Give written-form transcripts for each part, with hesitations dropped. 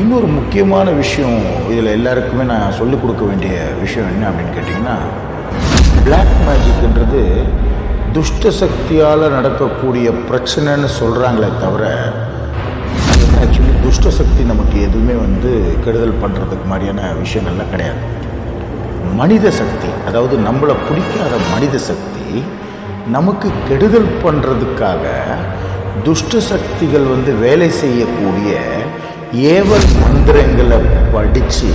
இன்னொரு முக்கியமான விஷயம் இதில் எல்லாருக்குமே நான் சொல்லிக் கொடுக்க வேண்டிய விஷயம் என்ன அப்படின்னு கேட்டிங்கன்னா, பிளாக் மேஜிக்ன்றது துஷ்ட சக்தியால் நடக்கக்கூடிய பிரச்சனைன்னு சொல்கிறாங்களே தவிர, ஆக்சுவலி துஷ்ட சக்தி நமக்கு எதுவுமே கெடுதல் பண்ணுறதுக்கு மாதிரியான விஷயங்கள்லாம் கிடையாது. மனித சக்தி, அதாவது நம்மளை பிடிக்காத மனித சக்தி நமக்கு கெடுதல் பண்ணுறதுக்காக துஷ்ட சக்திகள் வேலை செய்யக்கூடிய ஏவல் மந்திரங்களை படித்து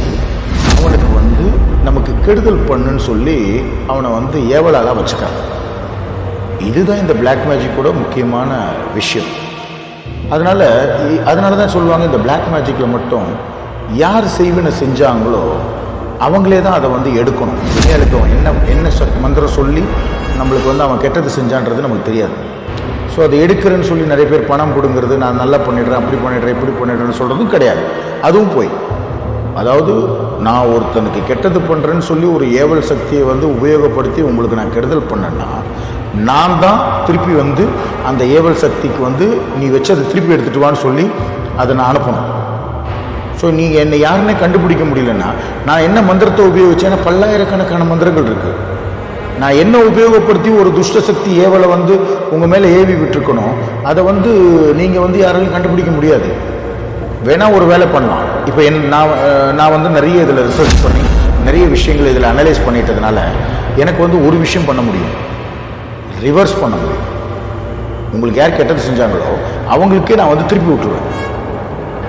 அவனுக்கு நமக்கு கெடுதல் பண்ணுன்னு சொல்லி அவனை ஏவலாக வச்சுக்காங்க. இதுதான் இந்த பிளாக் மேஜிக்கோட முக்கியமான விஷயம். அதனால தான் சொல்லுவாங்க, இந்த பிளாக் மேஜிக்கில் மட்டும் யார் செய்வினை செஞ்சாங்களோ அவங்களே தான் அதை எடுக்கணும். என்ன மந்திரம் சொல்லி நம்மளுக்கு அவன் கெட்டது செஞ்சான்றது நமக்கு தெரியாது. ஸோ அதை எடுக்கிறேன்னு சொல்லி நிறைய பேர் பணம் கொடுங்கிறது, நான் நல்லா பண்ணிடுறேன், அப்படி பண்ணிடுறேன், இப்படி பண்ணிடுறேன்னு சொல்கிறதும் கிடையாது. அதுவும் போய், அதாவது நான் ஒருத்தனுக்கு கெட்டது பண்ணுறேன்னு சொல்லி ஒரு ஏவல் சக்தியை உபயோகப்படுத்தி உங்களுக்கு நான் கெடுதல் பண்ணேன்னா, நான் தான் திருப்பி அந்த ஏவல் சக்திக்கு நீ வச்சு அதை திருப்பி எடுத்துகிட்டு வான்னு சொல்லி அதை நான் அனுப்பணும். ஸோ நீங்கள் என்னை யாருன்னே கண்டுபிடிக்க முடியலன்னா, நான் என்ன மந்திரத்தை உபயோகிச்சேன்னா பல்லாயிரக்கணக்கான மந்திரங்கள் இருக்குது. நான் என்ன உபயோகப்படுத்தி ஒரு துஷ்ட சக்தி ஏவலை உங்கள் மேலே ஏவி விட்டுருக்கணும், அதை நீங்கள் யாராலையும் கண்டுபிடிக்க முடியாது. வேணால் ஒரு வேலை பண்ணலாம். இப்போ நான் நிறைய இதில் ரிசர்ச் பண்ணி நிறைய விஷயங்கள் இதில் அனலைஸ் பண்ணிட்டதுனால எனக்கு ஒரு விஷயம் பண்ண முடியும், ரிவர்ஸ் பண்ண முடியும். உங்களுக்கு யார் கெட்டது செஞ்சாங்களோ அவங்களுக்கே நான் திருப்பி விட்டுருவேன்.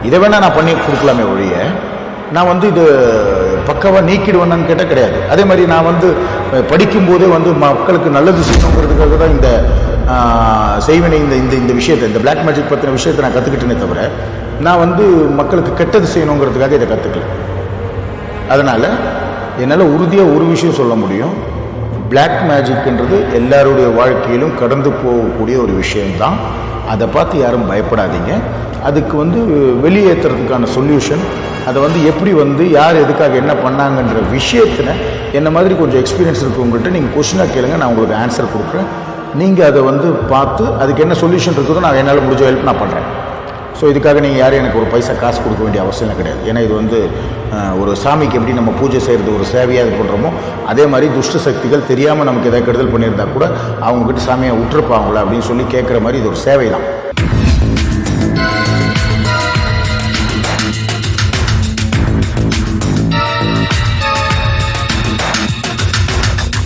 இதை வேணால் நான் பண்ணி கொடுக்கலாமே ஒழிய நான் இது பக்கவாக நீக்கிடுவேன்னு கேட்டால் கிடையாது. அதே மாதிரி நான் படிக்கும்போதே மக்களுக்கு நல்லது செய்யணுங்கிறதுக்காக தான் இந்த செய்வினை இந்த விஷயத்தை, இந்த பிளாக் மேஜிக் பற்றின விஷயத்தை நான் கற்றுக்கிட்டேனே தவிர, நான் மக்களுக்கு கெட்டது செய்யணுங்கிறதுக்காக இதை கற்றுக்கல. அதனால் என்னால் உறுதியாக ஒரு விஷயம் சொல்ல முடியும், பிளாக் மேஜிக்ன்றது எல்லாருடைய வாழ்க்கையிலும் கடந்து போகக்கூடிய ஒரு விஷயம்தான். அதை பார்த்து யாரும் பயப்படாதீங்க. அதுக்கு வெளியேற்றுறதுக்கான சொல்யூஷன், அதை எப்படி யார் எதுக்காக என்ன பண்ணாங்கன்ற விஷயத்தில் என்ன மாதிரி கொஞ்சம் எக்ஸ்பீரியன்ஸ் இருக்கவங்கள்ட்ட நீங்கள் கொஸ்டினாக கேளுங்க, நான் உங்களுக்கு ஆன்சர் கொடுக்குறேன். நீங்கள் அதை பார்த்து அதுக்கு என்ன சொல்யூஷன் இருக்குதோ நான் என்னால் முடிஞ்ச ஹெல்ப் நான் பண்ணுறேன். ஸோ இதுக்காக நீங்கள் யாரும் எனக்கு ஒரு பைசா காசு கொடுக்க வேண்டிய அவசியம் கிடையாது. ஏன்னா இது ஒரு சாமிக்கு எப்படி நம்ம பூஜை செய்கிறது ஒரு சேவையாக இது பண்ணுறோமோ, அதே மாதிரி துஷ்ட சக்திகள் தெரியாமல் நமக்கு எதாவது கெடுதல் பண்ணியிருந்தா கூட அவங்கக்கிட்ட சாமியை விட்டுருப்பாங்களா அப்படின்னு சொல்லி கேட்குற மாதிரி இது ஒரு சேவை தான்.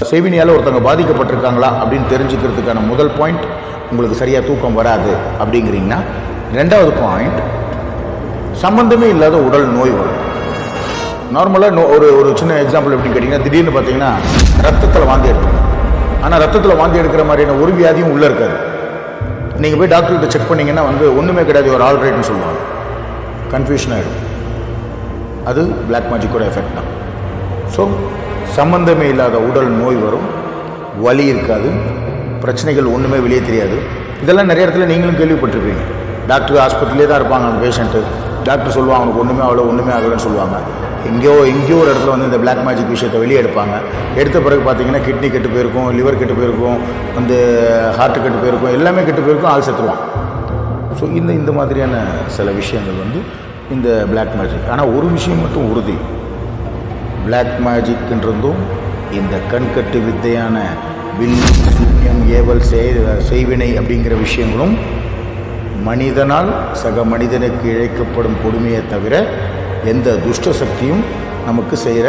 செய்வினையால் ஒருத்தவங்க பாதிக்கப்பட்டிருக்காங்களா அப்படின்னு தெரிஞ்சுக்கிறதுக்கான முதல் பாயிண்ட், உங்களுக்கு சரியாக தூக்கம் வராது அப்படிங்கிறீங்கன்னா. ரெண்டாவது பாயிண்ட், சம்பந்தமே இல்லாத உடல் நோய் வரும். நார்மலாக ஒரு சின்ன எக்ஸாம்பிள் எப்படின்னு கேட்டிங்கன்னா, திடீர்னு பார்த்தீங்கன்னா ரத்தத்தில் வாந்தி எடுக்கணும். ஆனால் ரத்தத்தில் வாந்தி எடுக்கிற மாதிரியான ஒரு வியாதியும் உள்ளே இருக்காது. நீங்கள் போய் டாக்டர்கிட்ட செக் பண்ணிங்கன்னா ஒன்றுமே கிடையாது, ஒரு ஆல்ரைட்னு சொல்லுவாங்க. கன்ஃபியூஷன் ஆகிடும். அது பிளாக் மேஜிக்கோட எஃபெக்ட் தான். ஸோ சம்பந்தமே இல்லாத உடல் நோய் வரும், வலி இருக்காது, பிரச்சனைகள் ஒன்றுமே வெளியே தெரியாது. இதெல்லாம் நிறைய இடத்துல நீங்களும் கேள்விப்பட்டிருப்பீங்க. டாக்டர் ஆஸ்பத்திரியிலே தான் இருப்பாங்க அந்த பேஷண்ட்டு. டாக்டர் சொல்லுவாங்க அவனுக்கு ஒன்றுமே ஆகலைன்னு சொல்லுவாங்க. எங்கேயோ ஒரு இடத்துல இந்த பிளாக் மேஜிக் விஷயத்தை வெளியே எடுப்பாங்க. எடுத்த பிறகு பார்த்தீங்கன்னா கிட்னி கெட்டு போயிருக்கும், லிவர் கெட்டு போயிருக்கும், ஹார்ட்டு கெட்டு போயிருக்கும், எல்லாமே கெட்டு போயிருக்கும், ஆள் செத்துருவான். ஸோ இந்த மாதிரியான சில விஷயங்கள் இந்த பிளாக் மேஜிக். ஆனால் ஒரு விஷயம் மட்டும் உறுதி, பிளாக் மேஜிக்ன்றதும் இந்த கண்கட்டு வித்தையான வில், சூன்யம், ஏவல், செய்வினை அப்படிங்கிற விஷயங்களும் மனிதனால் சக மனிதனுக்கு இழைக்கப்படும் கொடுமையை தவிர எந்த துஷ்ட சக்தியும் நமக்கு செய்கிற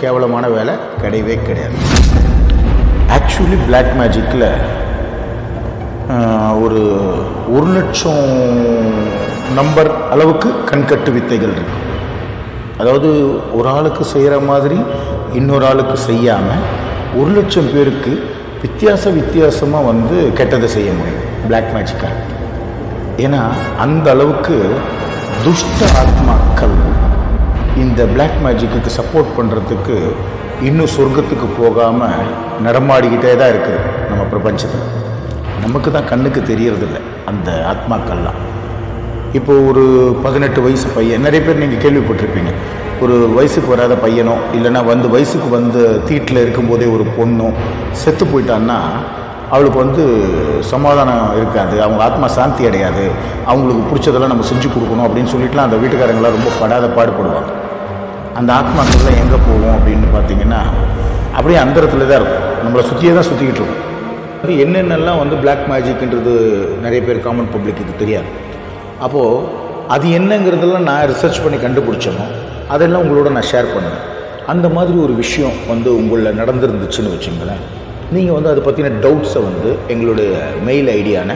கேவலமான வேலை கிடையவே கிடையாது. ஆக்சுவலி பிளாக் மேஜிக்கில் ஒரு 1,00,000 நம்பர் அளவுக்கு கண்கட்டு வித்தைகள் இருக்குது. அதாவது ஒரு ஆளுக்கு செய்கிற மாதிரி இன்னொரு ஆளுக்கு செய்யாமல் 1,00,000 பேருக்கு வித்தியாசமாக கெட்டதை செய்ய முடியும் பிளாக் மேஜிக்காக. ஏன்னா அந்த அளவுக்கு துஷ்ட ஆத்மாக்கள் இந்த பிளாக் மேஜிக்கு சப்போர்ட் பண்ணுறதுக்கு இன்னும் சொர்க்கத்துக்கு போகாமல் நடமாடிக்கிட்டே தான் இருக்குது நம்ம பிரபஞ்சத்தில். நமக்கு தான் கண்ணுக்கு தெரியறதில்லை அந்த ஆத்மாக்கள்லாம். இப்போது ஒரு 18 வயசு பையன், நிறைய பேர் நீங்கள் கேள்விப்பட்டிருப்பீங்க, ஒரு வயசுக்கு வராத பையனோ இல்லைன்னா வயசுக்கு தீட்டில் இருக்கும்போதே ஒரு பொண்ணோ செத்து போயிட்டான்னா அவளுக்கு வந்து சமாதானம் இருக்காது, அவங்க ஆத்மா சாந்தி அடையாது, அவங்களுக்கு பிடிச்சதெல்லாம் நம்ம செஞ்சு கொடுக்கணும் அப்படின்னு சொல்லிட்டுலாம் அந்த வீட்டுக்காரங்களாம் ரொம்ப படாத பாடுபடுவாங்க. அந்த ஆத்மாக்கள்லாம் எங்கே போகும் அப்படின்னு பார்த்தீங்கன்னா அப்படியே அந்தரத்தில் தான் இருக்கும், நம்மளை சுற்றியே தான் சுற்றிக்கிட்டு இருக்கும். அது என்னென்னலாம் வந்து பிளாக் மேஜிக்ன்றது நிறைய பேர் காமன் பப்ளிக்கு தெரியாது. அப்போது அது என்னங்கிறதெல்லாம் நான் ரிசர்ச் பண்ணி கண்டுபிடிச்சனோ அதெல்லாம் உங்களோட நான் ஷேர் பண்ணுவேன். அந்த மாதிரி ஒரு விஷயம் வந்து உங்களில் நடந்துருந்துச்சுன்னு வச்சுங்களேன், நீங்கள் வந்து அதை பற்றின டவுட்ஸை வந்து எங்களுடைய மெயில் ஐடியான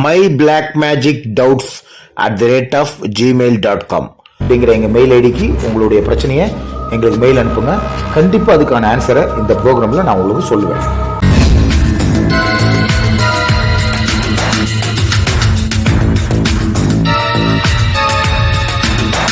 myblackmagicdoubts@gmail.com அப்படிங்கிற எங்கள் மெயில் ஐடிக்கு உங்களுடைய பிரச்சனையை எங்களுக்கு மெயில் அனுப்புங்க. கண்டிப்பாக அதுக்கான ஆன்சரை இந்த ப்ரோக்ராமில் நான் உங்களுக்கு சொல்லுவேன்.